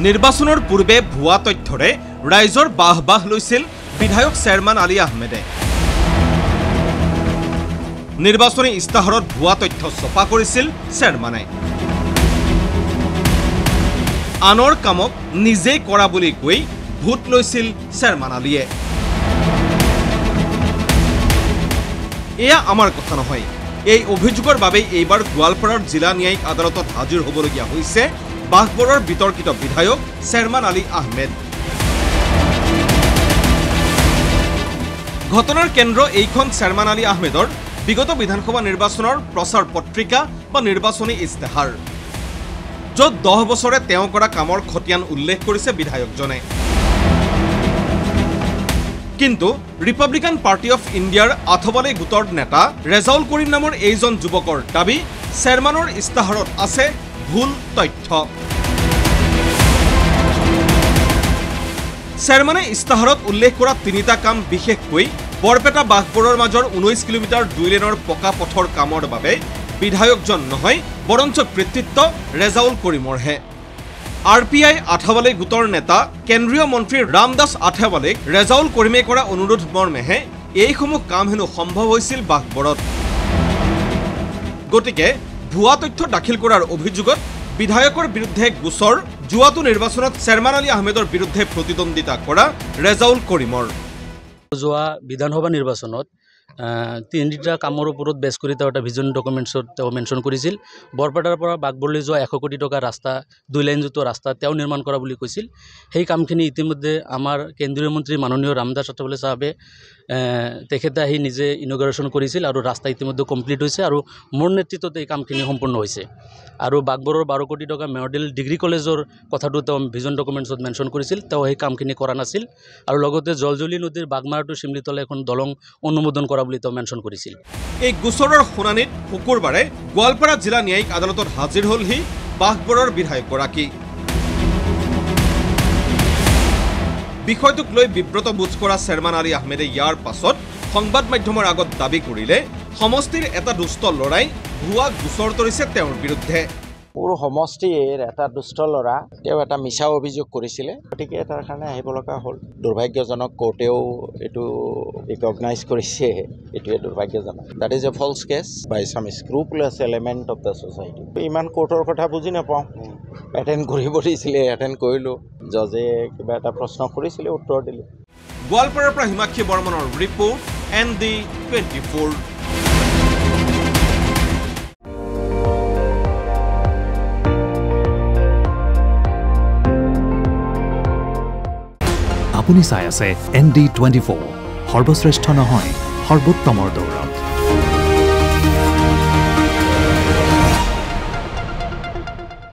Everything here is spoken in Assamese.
নিৰ্বাচনৰ পূৰ্বে ভুৱা তথ্যৰে ৰাইজৰ বাহবাহ লৈছিল বিধায়ক চেয়াৰমান আলী আহমেদে। নিৰ্বাচনী ইস্তাহাৰত ভুৱা তথ্য ছপা কৰিছিল চেয়াৰমানে। আনৰ কামক নিজে কৰা বুলি কৈ ভোট লৈছিল চেয়াৰমান আলীয়ে। এয়া আমাৰ কথা নহয়। এই অভিযোগৰ বাবে এইবাৰ গোৱালপাৰাৰ জিলা ন্যায়িক আদালতত হাজিৰ হ'বলগীয়া হৈছে বাঘবৰৰ বিতৰ্কিত বিধায়ক চেয়াৰমান আলী আহমেদ। ঘটনাৰ কেন্দ্ৰ এইখন চেয়াৰমান আলী আহমেদৰ বিগত বিধানসভা নিৰ্বাচনৰ প্ৰচাৰ পত্ৰিকা বা নিৰ্বাচনী ইস্তাহাৰ, য'ত 10 বছৰে তেওঁ কৰা কামৰ খতিয়ান উল্লেখ কৰিছে বিধায়কজনে। কিন্তু ৰিপাব্লিকান পাৰ্টি অফ ইণ্ডিয়াৰ আথৱালে গোটৰ নেতা ৰেজাউল কৰিম নামৰ এইজন যুৱকৰ দাবী চেয়াৰমানৰ ইস্তাহাৰত আছে ভুল তথ্য। চেয়াৰমানে ইস্তাহাৰত উল্লেখ কৰা 3টা কাম বিশেষকৈ বৰপেটা বাঘবৰৰ মাজৰ 19 কিলোমিটাৰ 2 লেনৰ পকা পথৰ কামৰ বাবে বিধায়কজন নহয়, বৰঞ্চ কৃতিত্ব ৰেজাউল কৰিমৰহে। RPI আথাৱালে গোটৰ নেতা কেন্দ্ৰীয় মন্ত্ৰী ৰামদাস আথাৱালেক ৰেজাউল কৰিমে কৰা অনুৰোধ মৰ্মেহে এইসমূহ কাম হেনো সম্ভৱ হৈছিল বাঘবৰত। গতিকে ভুৱা তথ্য দাখিল কৰাৰ অভিযোগত বিধায়কৰ বিৰুদ্ধে গোচৰ, যোৱাটো নিৰ্বাচনত চেয়াৰমান আলী আহমেদৰ বিৰুদ্ধে প্ৰতিদ্বন্দ্বিতা কৰা ৰেজাউল কৰিমৰ। যোৱা বিধানসভা নিৰ্বাচনত 3টা কামৰ ওপৰত বেছ কৰি তেওঁ এটা ভিজন ডকুমেণ্টছত তেওঁ মেনশ্যন কৰিছিল। বৰপেটাৰ পৰা বাঘবৰলৈ যোৱা 100 কোটি টকাৰ ৰাস্তা, 2 লাইনযুক্ত ৰাস্তা তেওঁ নিৰ্মাণ কৰা বুলি কৈছিল। সেই কামখিনি ইতিমধ্যে আমাৰ কেন্দ্ৰীয় মন্ত্ৰী মাননীয় ৰামদাস আথাৱালে চাহাবে তেখেতে আহি নিজে ইনগ্ৰেশ্যন কৰিছিল আৰু ৰাস্তা ইতিমধ্যে কমপ্লিট হৈছে আৰু মোৰ নেতৃত্বত এই কামখিনি সম্পূৰ্ণ হৈছে। আৰু বাঘবৰৰ 12 কোটি টকা মেমৰিয়েল ডিগ্ৰী কলেজৰ কথাটো তেওঁ ভিজন ডকুমেণ্টছত মেনশ্যন কৰিছিল, তেওঁ সেই কামখিনি কৰা নাছিল। আৰু লগতে জলজলি নদীৰ বাগমাৰা টু চিমলিতলে এখন দলং অনুমোদন কৰা বুলি তেওঁ মেনশ্যন কৰিছিল। এই গোচৰৰ শুনানিত শুকুৰবাৰে গোৱালপাৰা জিলা ন্যায়িক আদালতত হাজিৰ হ'লহি বাঘবৰৰ বিধায়কগৰাকী। বিষয়টোক লৈ বিব্ৰত বোধ কৰা চেয়াৰমান আলী আহমেদে ইয়াৰ পাছত সংবাদ মাধ্যমৰ আগত দাবী কৰিলে সমষ্টিৰ এটা দুষ্ট লৰাই ভুৱা গোচৰ তৰিছে তেওঁৰ বিৰুদ্ধে। পুৰো সমষ্টিৰ এটা দুষ্ট ল'ৰা তেওঁ এটা মিছা অভিযোগ কৰিছিলে, গতিকে তাৰ কাৰণে আহিব লগা হ'ল। দুৰ্ভাগ্যজনক, কোৰ্টেও এইটো ৰিকগনাইজ কৰিছে, এইটোৱে দুৰ্ভাগ্যজনক। That is a false case by some unscrupulous element of the society. ইমান কোৰ্টৰ কথা বুজি নাপাওঁ, এটেণ্ড কৰিব দিছিলে, এটেণ্ড কৰিলোঁ। জজে কিবা এটা প্ৰশ্ন কৰিছিলে, উত্তৰ দিলোঁ। গোৱালপাৰাৰ পৰা হিমাক্ষী বৰ্মনৰ ৰিপৰ্ট, ND24। আপুনি চাই আছে ND24, সৰ্বশ্ৰেষ্ঠ নহয়, সৰ্বোত্তমৰ দৌৰ।